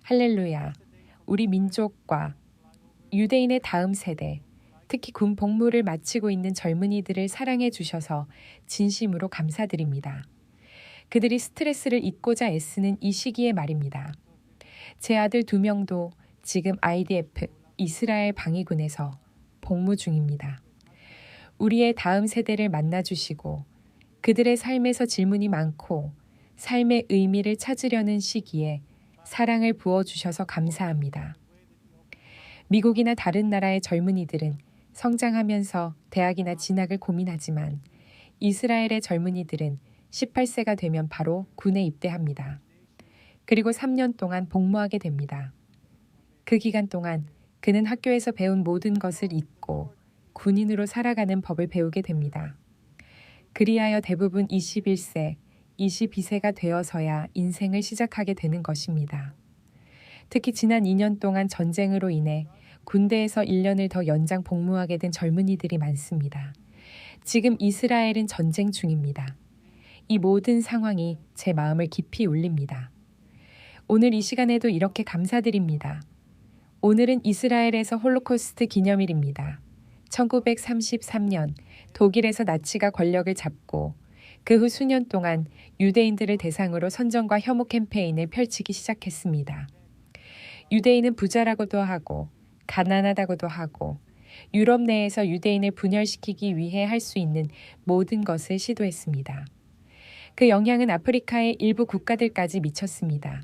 할렐루야. 우리 민족과 유대인의 다음 세대, 특히 군 복무를 마치고 있는 젊은이들을 사랑해 주셔서 진심으로 감사드립니다. 그들이 스트레스를 잊고자 애쓰는 이 시기에 말입니다. 제 아들 2명도 지금 IDF 이스라엘 방위군에서 복무 중입니다. 우리의 다음 세대를 만나주시고 그들의 삶에서 질문이 많고 삶의 의미를 찾으려는 시기에 사랑을 부어주셔서 감사합니다. 미국이나 다른 나라의 젊은이들은 성장하면서 대학이나 진학을 고민하지만 이스라엘의 젊은이들은 18세가 되면 바로 군에 입대합니다. 그리고 3년 동안 복무하게 됩니다. 그 기간 동안 그는 학교에서 배운 모든 것을 잊고 군인으로 살아가는 법을 배우게 됩니다. 그리하여 대부분 21세, 22세가 되어서야 인생을 시작하게 되는 것입니다. 특히 지난 2년 동안 전쟁으로 인해 군대에서 1년을 더 연장 복무하게 된 젊은이들이 많습니다. 지금 이스라엘은 전쟁 중입니다. 이 모든 상황이 제 마음을 깊이 울립니다. 오늘 이 시간에도 이렇게 감사드립니다. 오늘은 이스라엘에서 홀로코스트 기념일입니다. 1933년 독일에서 나치가 권력을 잡고 그 후 수년 동안 유대인들을 대상으로 선전과 혐오 캠페인을 펼치기 시작했습니다. 유대인은 부자라고도 하고 가난하다고도 하고 유럽 내에서 유대인을 분열시키기 위해 할 수 있는 모든 것을 시도했습니다. 그 영향은 아프리카의 일부 국가들까지 미쳤습니다.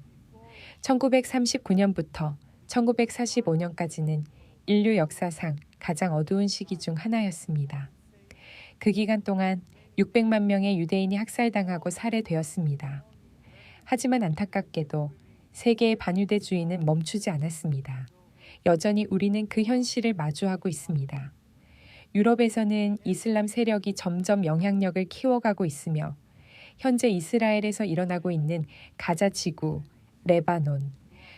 1939년부터 1945년까지는 인류 역사상 가장 어두운 시기 중 하나였습니다. 그 기간 동안 600만 명의 유대인이 학살당하고 살해되었습니다. 하지만 안타깝게도 세계의 반유대주의는 멈추지 않았습니다. 여전히 우리는 그 현실을 마주하고 있습니다. 유럽에서는 이슬람 세력이 점점 영향력을 키워가고 있으며 현재 이스라엘에서 일어나고 있는 가자 지구, 레바논,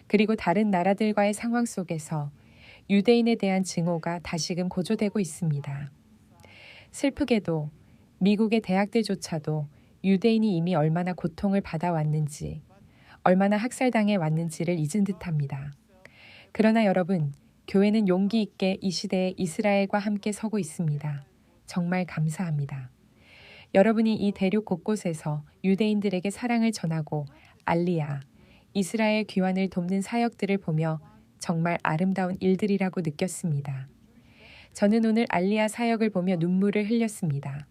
그리고 다른 나라들과의 상황 속에서 유대인에 대한 증오가 다시금 고조되고 있습니다. 슬프게도 미국의 대학들조차도 유대인이 이미 얼마나 고통을 받아왔는지, 얼마나 학살당해 왔는지를 잊은 듯합니다. 그러나 여러분, 교회는 용기 있게 이 시대에 이스라엘과 함께 서고 있습니다. 정말 감사합니다. 여러분이 이 대륙 곳곳에서 유대인들에게 사랑을 전하고 알리야, 이스라엘 귀환을 돕는 사역들을 보며 정말 아름다운 일들이라고 느꼈습니다. 저는 오늘 알리야 사역을 보며 눈물을 흘렸습니다.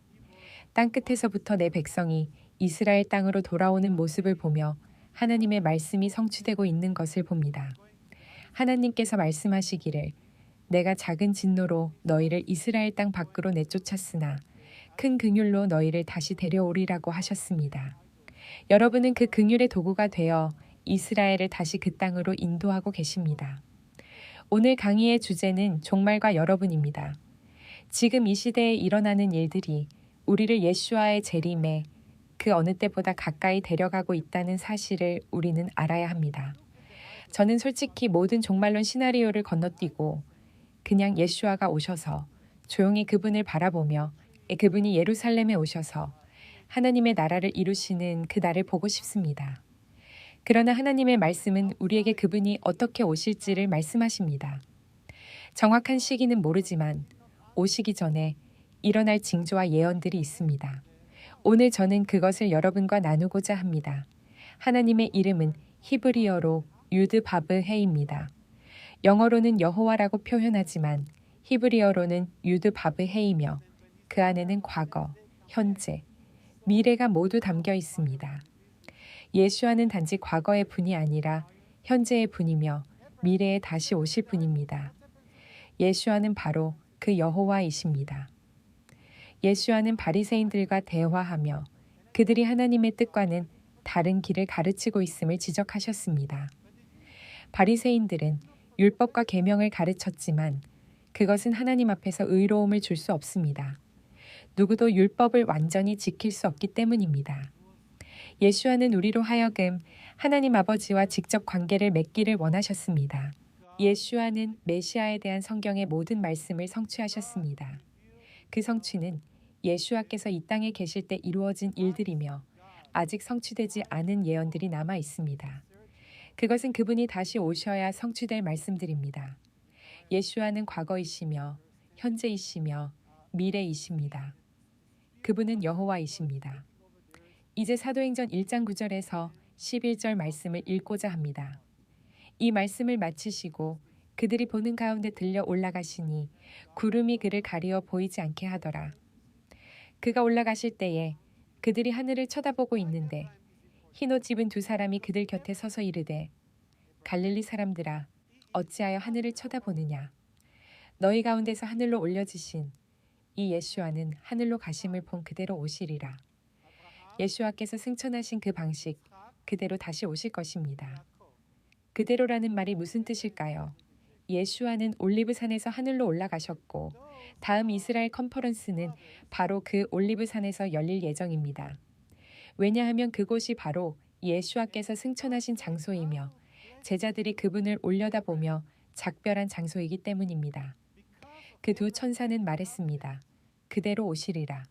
땅끝에서부터 내 백성이 이스라엘 땅으로 돌아오는 모습을 보며 하나님의 말씀이 성취되고 있는 것을 봅니다. 하나님께서 말씀하시기를 내가 작은 진노로 너희를 이스라엘 땅 밖으로 내쫓았으나 큰 긍휼로 너희를 다시 데려오리라고 하셨습니다. 여러분은 그 긍휼의 도구가 되어 이스라엘을 다시 그 땅으로 인도하고 계십니다. 오늘 강의의 주제는 종말과 여러분입니다. 지금 이 시대에 일어나는 일들이 우리를 예수와의 재림에 그 어느 때보다 가까이 데려가고 있다는 사실을 우리는 알아야 합니다. 저는 솔직히 모든 종말론 시나리오를 건너뛰고 그냥 예수와가 오셔서 조용히 그분을 바라보며 그분이 예루살렘에 오셔서 하나님의 나라를 이루시는 그 날을 보고 싶습니다. 그러나 하나님의 말씀은 우리에게 그분이 어떻게 오실지를 말씀하십니다. 정확한 시기는 모르지만 오시기 전에 일어날 징조와 예언들이 있습니다. 오늘 저는 그것을 여러분과 나누고자 합니다. 하나님의 이름은 히브리어로 유드 바브 헤입니다. 영어로는 여호와라고 표현하지만 히브리어로는 유드 바브 헤이며 그 안에는 과거, 현재, 미래가 모두 담겨 있습니다. 예수와는 단지 과거의 분이 아니라 현재의 분이며 미래에 다시 오실 분입니다. 예수와는 바로 그 여호와이십니다. 예수와는 바리새인들과 대화하며 그들이 하나님의 뜻과는 다른 길을 가르치고 있음을 지적하셨습니다. 바리새인들은 율법과 계명을 가르쳤지만 그것은 하나님 앞에서 의로움을 줄 수 없습니다. 누구도 율법을 완전히 지킬 수 없기 때문입니다. 예수와는 우리로 하여금 하나님 아버지와 직접 관계를 맺기를 원하셨습니다. 예수와는 메시아에 대한 성경의 모든 말씀을 성취하셨습니다. 그 성취는 예수와께서 이 땅에 계실 때 이루어진 일들이며 아직 성취되지 않은 예언들이 남아 있습니다. 그것은 그분이 다시 오셔야 성취될 말씀들입니다. 예수와는 과거이시며 현재이시며 미래이십니다. 그분은 여호와이십니다. 이제 사도행전 1장 9절에서 11절 말씀을 읽고자 합니다. 이 말씀을 마치시고 그들이 보는 가운데 들려 올라가시니 구름이 그를 가리어 보이지 않게 하더라. 그가 올라가실 때에 그들이 하늘을 쳐다보고 있는데 흰옷 입은 두 사람이 그들 곁에 서서 이르되 갈릴리 사람들아 어찌하여 하늘을 쳐다보느냐. 너희 가운데서 하늘로 올려지신 이 예수와는 하늘로 가심을 본 그대로 오시리라. 예수와께서 승천하신 그 방식 그대로 다시 오실 것입니다. 그대로라는 말이 무슨 뜻일까요? 예수와는 올리브산에서 하늘로 올라가셨고 다음 이스라엘 컨퍼런스는 바로 그 올리브산에서 열릴 예정입니다. 왜냐하면 그곳이 바로 예수와께서 승천하신 장소이며 제자들이 그분을 올려다보며 작별한 장소이기 때문입니다. 그 두 천사는 말했습니다. 그대로 오시리라.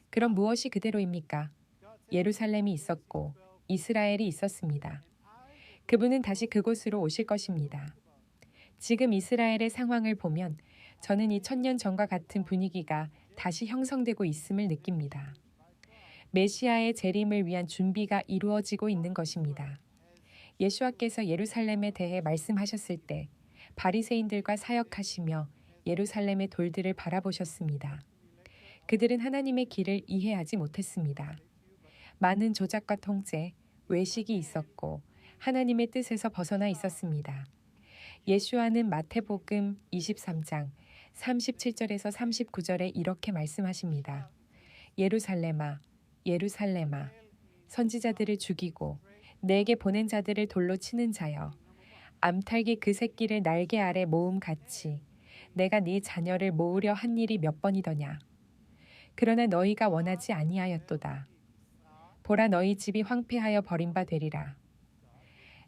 그럼 무엇이 그대로입니까? 예루살렘이 있었고 이스라엘이 있었습니다. 그분은 다시 그곳으로 오실 것입니다. 지금 이스라엘의 상황을 보면 저는 2000년 전과 같은 분위기가 다시 형성되고 있음을 느낍니다. 메시아의 재림을 위한 준비가 이루어지고 있는 것입니다. 예수와께서 예루살렘에 대해 말씀하셨을 때 바리새인들과 사역하시며 예루살렘의 돌들을 바라보셨습니다. 그들은 하나님의 길을 이해하지 못했습니다. 많은 조작과 통제, 외식이 있었고 하나님의 뜻에서 벗어나 있었습니다. 예수와는 마태복음 23장 37절에서 39절에 이렇게 말씀하십니다. 예루살렘아, 예루살렘아, 선지자들을 죽이고 내게 보낸 자들을 돌로 치는 자여, 암탉이 그 새끼를 날개 아래 모음같이 내가 네 자녀를 모으려 한 일이 몇 번이더냐. 그러나 너희가 원하지 아니하였도다. 보라 너희 집이 황폐하여 버린 바 되리라.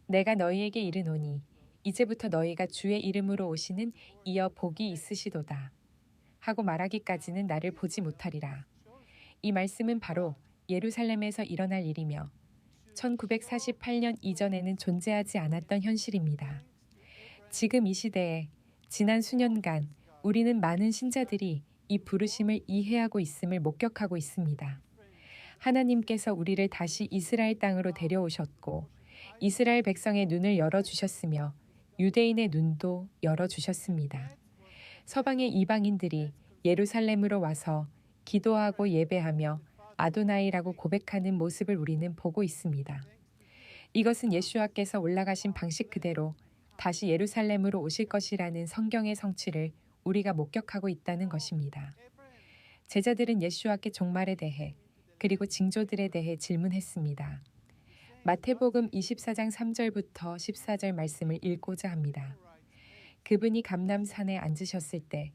내가 너희에게 이르노니 이제부터 너희가 주의 이름으로 오시는 이어 복이 있으시도다. 하고 말하기까지는 나를 보지 못하리라. 이 말씀은 바로 예루살렘에서 일어날 일이며 1948년 이전에는 존재하지 않았던 현실입니다. 지금 이 시대에 지난 수년간 우리는 많은 신자들이 이 부르심을 이해하고 있음을 목격하고 있습니다. 하나님께서 우리를 다시 이스라엘 땅으로 데려오셨고 이스라엘 백성의 눈을 열어주셨으며 유대인의 눈도 열어주셨습니다. 서방의 이방인들이 예루살렘으로 와서 기도하고 예배하며 아도나이라고 고백하는 모습을 우리는 보고 있습니다. 이것은 예수와께서 올라가신 방식 그대로 다시 예루살렘으로 오실 것이라는 성경의 성취를 우리가 목격하고 있다는 것입니다. 제자들은 예수와께 종말에 대해 그리고 징조들에 대해 질문했습니다. 마태복음 24장 3절부터 14절 말씀을 읽고자 합니다. 그분이 감람산에 앉으셨을 때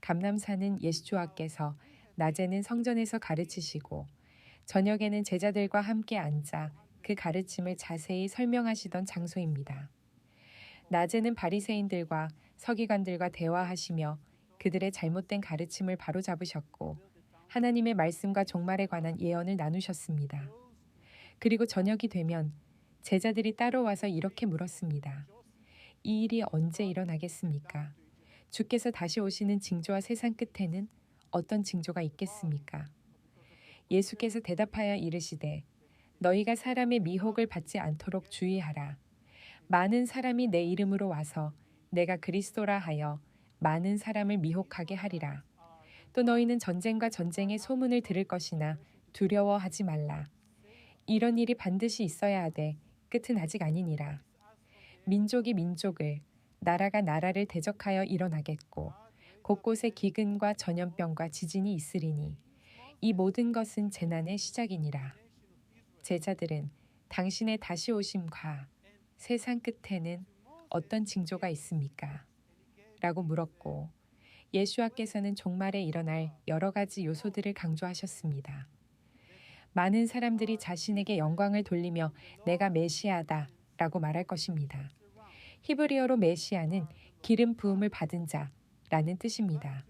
감람산은 예수와께서 낮에는 성전에서 가르치시고 저녁에는 제자들과 함께 앉아 그 가르침을 자세히 설명하시던 장소입니다. 낮에는 바리새인들과 서기관들과 대화하시며 그들의 잘못된 가르침을 바로잡으셨고 하나님의 말씀과 종말에 관한 예언을 나누셨습니다. 그리고 저녁이 되면 제자들이 따로 와서 이렇게 물었습니다. 이 일이 언제 일어나겠습니까? 주께서 다시 오시는 징조와 세상 끝에는 어떤 징조가 있겠습니까? 예수께서 대답하여 이르시되 너희가 사람의 미혹을 받지 않도록 주의하라. 많은 사람이 내 이름으로 와서 내가 그리스도라 하여 많은 사람을 미혹하게 하리라. 또 너희는 전쟁과 전쟁의 소문을 들을 것이나 두려워하지 말라. 이런 일이 반드시 있어야 하되 끝은 아직 아니니라. 민족이 민족을, 나라가 나라를 대적하여 일어나겠고 곳곳에 기근과 전염병과 지진이 있으리니 이 모든 것은 재난의 시작이니라. 제자들은 당신의 다시 오심과 세상 끝에는 어떤 징조가 있습니까? 라고 물었고 예수와께서는 종말에 일어날 여러 가지 요소들을 강조하셨습니다. 많은 사람들이 자신에게 영광을 돌리며 내가 메시아다 라고 말할 것입니다. 히브리어로 메시아는 기름 부음을 받은 자라는 뜻입니다.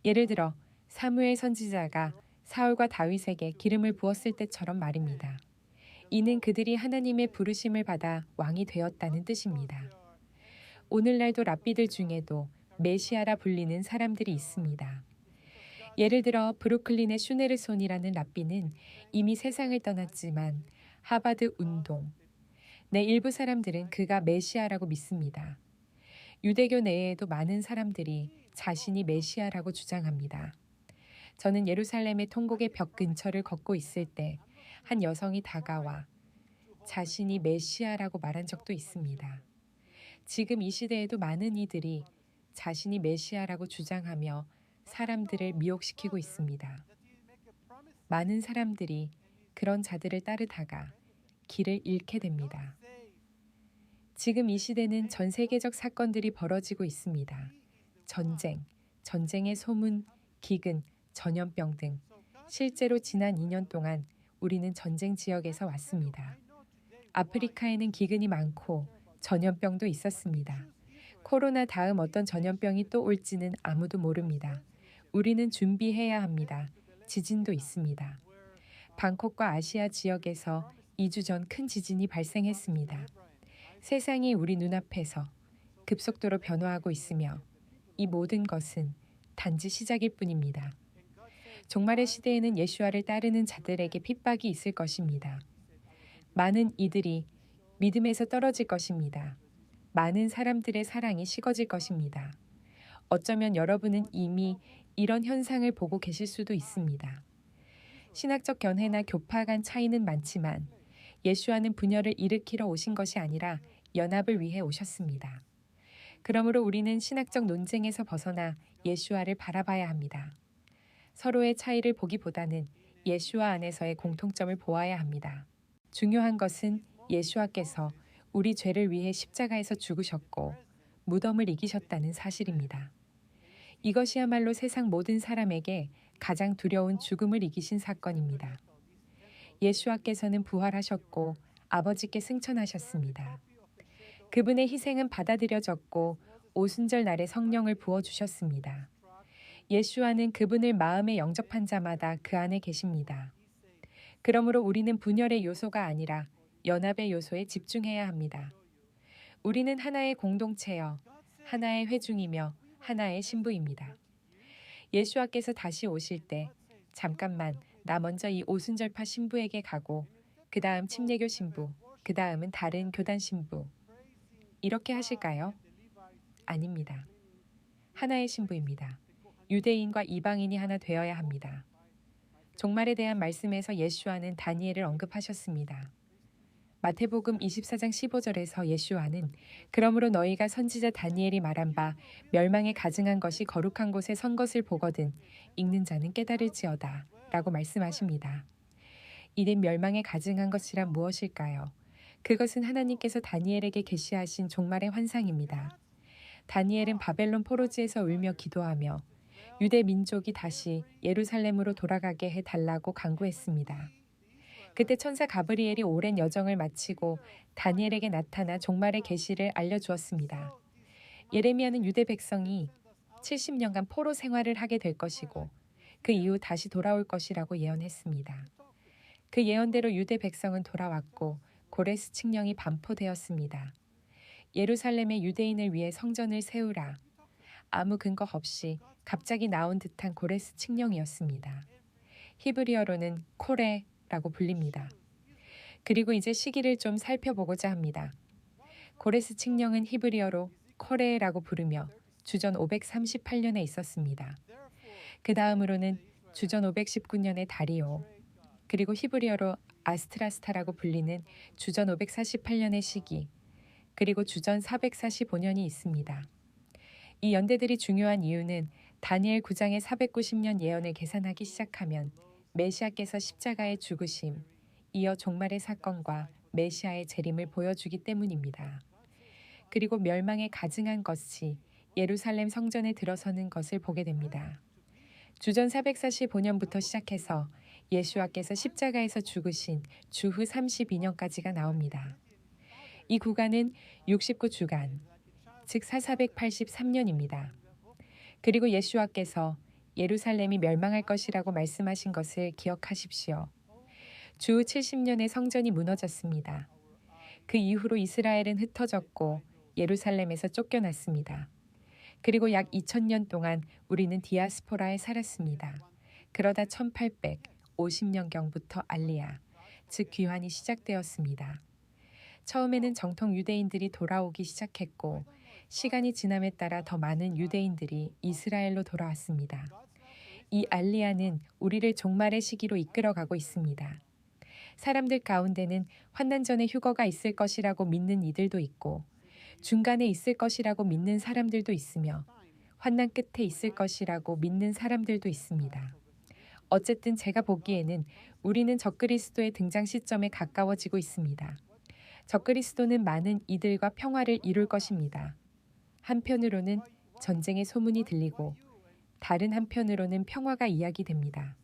예를 들어 사무엘 선지자가 사울과 다윗에게 기름을 부었을 때처럼 말입니다. 이는 그들이 하나님의 부르심을 받아 왕이 되었다는 뜻입니다. 오늘날도 랍비들 중에도 메시아라 불리는 사람들이 있습니다. 예를 들어 브루클린의 슈네르손이라는 랍비는 이미 세상을 떠났지만 하바드 운동, 내 일부 사람들은 그가 메시아라고 믿습니다. 유대교 내에도 많은 사람들이 자신이 메시아라고 주장합니다. 저는 예루살렘의 통곡의 벽 근처를 걷고 있을 때 한 여성이 다가와 자신이 메시아라고 말한 적도 있습니다. 지금 이 시대에도 많은 이들이 자신이 메시아라고 주장하며 사람들을 미혹시키고 있습니다. 많은 사람들이 그런 자들을 따르다가 길을 잃게 됩니다. 지금 이 시대는 전 세계적 사건들이 벌어지고 있습니다. 전쟁, 전쟁의 소문, 기근, 전염병 등 실제로 지난 2년 동안 우리는 전쟁 지역에서 왔습니다. 아프리카에는 기근이 많고 전염병도 있었습니다. 코로나 다음 어떤 전염병이 또 올지는 아무도 모릅니다. 우리는 준비해야 합니다. 지진도 있습니다. 방콕과 아시아 지역에서 2주 전 큰 지진이 발생했습니다. 세상이 우리 눈앞에서 급속도로 변화하고 있으며 이 모든 것은 단지 시작일 뿐입니다. 종말의 시대에는 예수와를 따르는 자들에게 핍박이 있을 것입니다. 많은 이들이 믿음에서 떨어질 것입니다. 많은 사람들의 사랑이 식어질 것입니다. 어쩌면 여러분은 이미 이런 현상을 보고 계실 수도 있습니다. 신학적 견해나 교파 간 차이는 많지만 예수와는 분열을 일으키러 오신 것이 아니라 연합을 위해 오셨습니다. 그러므로 우리는 신학적 논쟁에서 벗어나 예수와를 바라봐야 합니다. 서로의 차이를 보기보다는 예수와 안에서의 공통점을 보아야 합니다. 중요한 것은 예수와께서 우리 죄를 위해 십자가에서 죽으셨고 무덤을 이기셨다는 사실입니다. 이것이야말로 세상 모든 사람에게 가장 두려운 죽음을 이기신 사건입니다. 예수와께서는 부활하셨고 아버지께 승천하셨습니다. 그분의 희생은 받아들여졌고 오순절 날에 성령을 부어주셨습니다. 예수와는 그분을 마음에 영접한 자마다 그 안에 계십니다. 그러므로 우리는 분열의 요소가 아니라 연합의 요소에 집중해야 합니다. 우리는 하나의 공동체여 하나의 회중이며 하나의 신부입니다. 예수와께서 다시 오실 때 잠깐만 나 먼저 이 오순절파 신부에게 가고 그 다음 침례교 신부, 그 다음은 다른 교단 신부 이렇게 하실까요? 아닙니다. 하나의 신부입니다. 유대인과 이방인이 하나 되어야 합니다. 종말에 대한 말씀에서 예수와는 다니엘을 언급하셨습니다. 마태복음 24장 15절에서 예수와는 그러므로 너희가 선지자 다니엘이 말한 바 멸망에 가증한 것이 거룩한 곳에 선 것을 보거든 읽는 자는 깨달을지어다 라고 말씀하십니다. 이는 멸망에 가증한 것이란 무엇일까요? 그것은 하나님께서 다니엘에게 계시하신 종말의 환상입니다. 다니엘은 바벨론 포로지에서 울며 기도하며 유대 민족이 다시 예루살렘으로 돌아가게 해달라고 간구했습니다. 그때 천사 가브리엘이 오랜 여정을 마치고 다니엘에게 나타나 종말의 계시를 알려주었습니다. 예레미야는 유대 백성이 70년간 포로 생활을 하게 될 것이고 그 이후 다시 돌아올 것이라고 예언했습니다. 그 예언대로 유대 백성은 돌아왔고 고레스 칙령이 반포되었습니다. 예루살렘의 유대인을 위해 성전을 세우라. 아무 근거 없이 갑자기 나온 듯한 고레스 칙령이었습니다. 히브리어로는 코레라고 불립니다. 그리고 이제 시기를 좀 살펴보고자 합니다. 고레스 칙령은 히브리어로 코레라고 부르며 주전 538년에 있었습니다. 그 다음으로는 주전 519년에 다리오, 그리고 히브리어로 아스트라스타라고 불리는 주전 548년의 시기, 그리고 주전 445년이 있습니다. 이 연대들이 중요한 이유는 다니엘 9장의 490년 예언을 계산하기 시작하면 메시아께서 십자가에 죽으심, 이어 종말의 사건과 메시아의 재림을 보여주기 때문입니다. 그리고 멸망에 가증한 것이 예루살렘 성전에 들어서는 것을 보게 됩니다. 주전 445년부터 시작해서 예수와께서 십자가에서 죽으신 주후 32년까지가 나옵니다. 이 구간은 69주간, 즉 4483년입니다. 그리고 예수와께서 예루살렘이 멸망할 것이라고 말씀하신 것을 기억하십시오. 주 70년에 성전이 무너졌습니다. 그 이후로 이스라엘은 흩어졌고 예루살렘에서 쫓겨났습니다. 그리고 약 2000년 동안 우리는 디아스포라에 살았습니다. 그러다 1850년경부터 알리야, 즉 귀환이 시작되었습니다. 처음에는 정통 유대인들이 돌아오기 시작했고 시간이 지남에 따라 더 많은 유대인들이 이스라엘로 돌아왔습니다. 이 알리야는 우리를 종말의 시기로 이끌어가고 있습니다. 사람들 가운데는 환난 전에 휴거가 있을 것이라고 믿는 이들도 있고 중간에 있을 것이라고 믿는 사람들도 있으며 환난 끝에 있을 것이라고 믿는 사람들도 있습니다. 어쨌든 제가 보기에는 우리는 적그리스도의 등장 시점에 가까워지고 있습니다. 적그리스도는 많은 이들과 평화를 이룰 것입니다. 한편으로는 전쟁의 소문이 들리고 다른 한편으로는 평화가 이야기됩니다.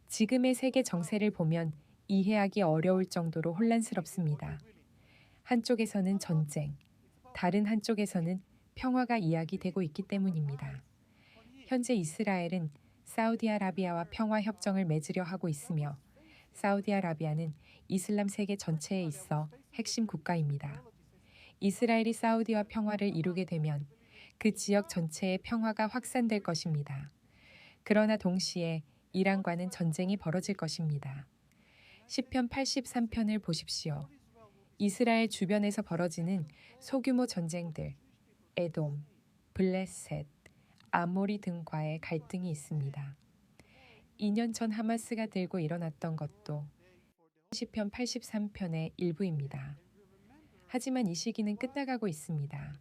지금의 세계 정세를 보면 이해하기 어려울 정도로 혼란스럽습니다. 한쪽에서는 전쟁, 다른 한쪽에서는 평화가 이야기되고 있기 때문입니다. 현재 이스라엘은 사우디아라비아와 평화 협정을 맺으려 하고 있으며 사우디아라비아는 이슬람 세계 전체에 있어 핵심 국가입니다. 이스라엘이 사우디와 평화를 이루게 되면 그 지역 전체의 평화가 확산될 것입니다. 그러나 동시에 이란과는 전쟁이 벌어질 것입니다. 시편 83편을 보십시오. 이스라엘 주변에서 벌어지는 소규모 전쟁들, 에돔, 블레셋, 아모리 등과의 갈등이 있습니다. 2년 전 하마스가 들고 일어났던 것도 시편 83편의 일부입니다. 하지만 이 시기는 끝나가고 있습니다.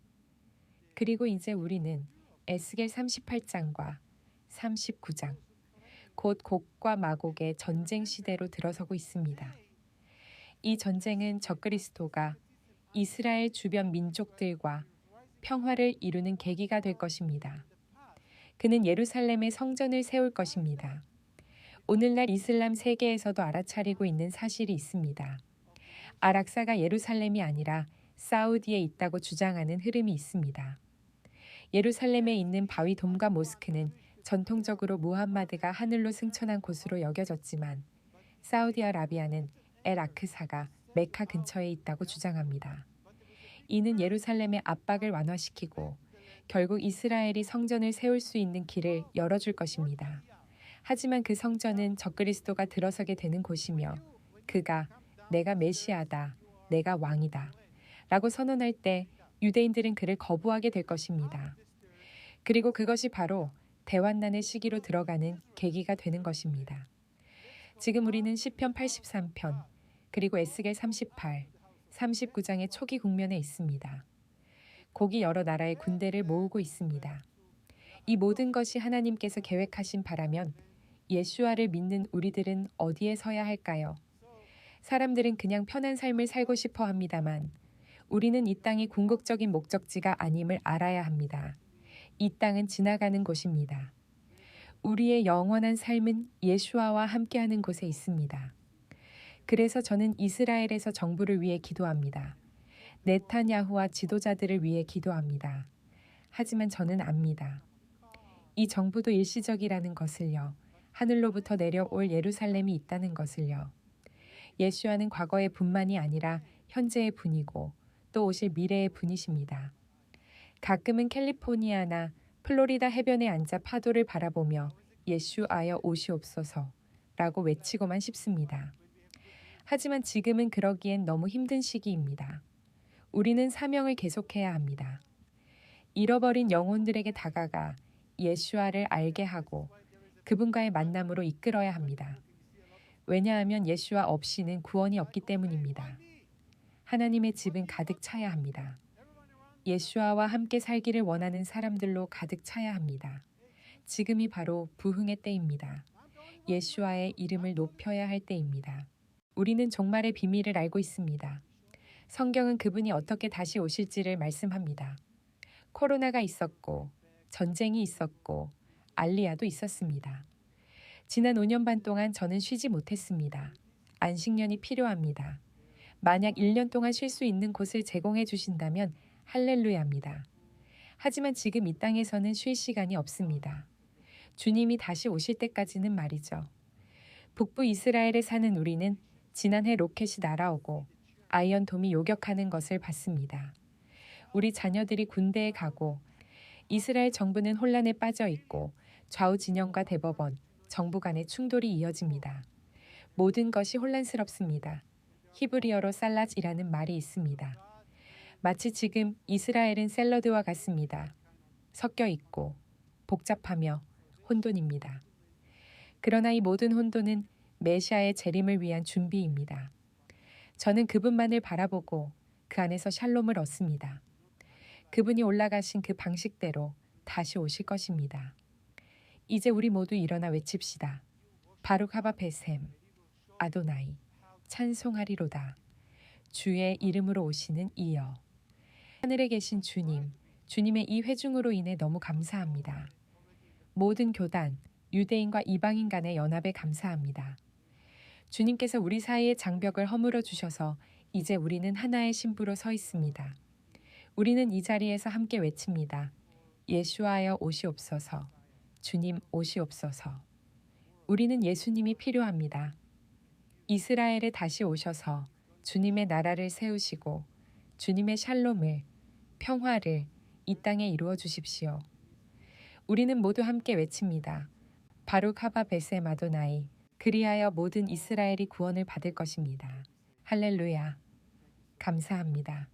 그리고 이제 우리는 에스겔 38장과 39장, 곧 곡과 마곡의 전쟁 시대로 들어서고 있습니다. 이 전쟁은 적그리스도가 이스라엘 주변 민족들과 평화를 이루는 계기가 될 것입니다. 그는 예루살렘에 성전을 세울 것입니다. 오늘날 이슬람 세계에서도 알아차리고 있는 사실이 있습니다. 아락사가 예루살렘이 아니라 사우디에 있다고 주장하는 흐름이 있습니다. 예루살렘에 있는 바위돔과 모스크는 전통적으로 무함마드가 하늘로 승천한 곳으로 여겨졌지만 사우디아라비아는 엘 아크사가 메카 근처에 있다고 주장합니다. 이는 예루살렘의 압박을 완화시키고 결국 이스라엘이 성전을 세울 수 있는 길을 열어줄 것입니다. 하지만 그 성전은 적그리스도가 들어서게 되는 곳이며 그가 내가 메시아다, 내가 왕이다 라고 선언할 때 유대인들은 그를 거부하게 될 것입니다. 그리고 그것이 바로 대환난의 시기로 들어가는 계기가 되는 것입니다. 지금 우리는 시편 83편 그리고 에스겔 38, 39장의 초기 국면에 있습니다. 곡이 여러 나라의 군대를 모으고 있습니다. 이 모든 것이 하나님께서 계획하신 바라면 예수아를 믿는 우리들은 어디에 서야 할까요? 사람들은 그냥 편한 삶을 살고 싶어 합니다만 우리는 이 땅이 궁극적인 목적지가 아님을 알아야 합니다. 이 땅은 지나가는 곳입니다. 우리의 영원한 삶은 예수아와 함께하는 곳에 있습니다. 그래서 저는 이스라엘에서 정부를 위해 기도합니다. 네타냐후와 지도자들을 위해 기도합니다. 하지만 저는 압니다. 이 정부도 일시적이라는 것을요. 하늘로부터 내려올 예루살렘이 있다는 것을요. 예수아는 과거의 분만이 아니라 현재의 분이고 또 오실 미래의 분이십니다. 가끔은 캘리포니아나 플로리다 해변에 앉아 파도를 바라보며 예수아여 오시옵소서 라고 외치고만 싶습니다. 하지만 지금은 그러기엔 너무 힘든 시기입니다. 우리는 사명을 계속해야 합니다. 잃어버린 영혼들에게 다가가 예수아를 알게 하고 그분과의 만남으로 이끌어야 합니다. 왜냐하면 예수아 없이는 구원이 없기 때문입니다. 하나님의 집은 가득 차야 합니다. 예수아와 함께 살기를 원하는 사람들로 가득 차야 합니다. 지금이 바로 부흥의 때입니다. 예수아의 이름을 높여야 할 때입니다. 우리는 종말의 비밀을 알고 있습니다. 성경은 그분이 어떻게 다시 오실지를 말씀합니다. 코로나가 있었고, 전쟁이 있었고, 알리야도 있었습니다. 지난 5년 반 동안 저는 쉬지 못했습니다. 안식년이 필요합니다. 만약 1년 동안 쉴 수 있는 곳을 제공해 주신다면 할렐루야입니다. 하지만 지금 이 땅에서는 쉴 시간이 없습니다. 주님이 다시 오실 때까지는 말이죠. 북부 이스라엘에 사는 우리는 지난해 로켓이 날아오고 아이언돔이 요격하는 것을 봤습니다. 우리 자녀들이 군대에 가고 이스라엘 정부는 혼란에 빠져 있고 좌우 진영과 대법원, 정부 간의 충돌이 이어집니다. 모든 것이 혼란스럽습니다. 히브리어로 살라즈이라는 말이 있습니다. 마치 지금 이스라엘은 샐러드와 같습니다. 섞여 있고 복잡하며 혼돈입니다. 그러나 이 모든 혼돈은 메시아의 재림을 위한 준비입니다. 저는 그분만을 바라보고 그 안에서 샬롬을 얻습니다. 그분이 올라가신 그 방식대로 다시 오실 것입니다. 이제 우리 모두 일어나 외칩시다. 바룩 하바 베셈 아도나이 찬송하리로다. 주의 이름으로 오시는 이여. 하늘에 계신 주님, 주님의 이 회중으로 인해 너무 감사합니다. 모든 교단, 유대인과 이방인 간의 연합에 감사합니다. 주님께서 우리 사이의 장벽을 허물어 주셔서 이제 우리는 하나의 신부로 서 있습니다. 우리는 이 자리에서 함께 외칩니다. 예수하여 오시옵소서. 주님 오시옵소서. 우리는 예수님이 필요합니다. 이스라엘에 다시 오셔서 주님의 나라를 세우시고 주님의 샬롬을, 평화를 이 땅에 이루어 주십시오. 우리는 모두 함께 외칩니다. 바룩 하바 베셈 아도나이. 그리하여 모든 이스라엘이 구원을 받을 것입니다. 할렐루야. 감사합니다.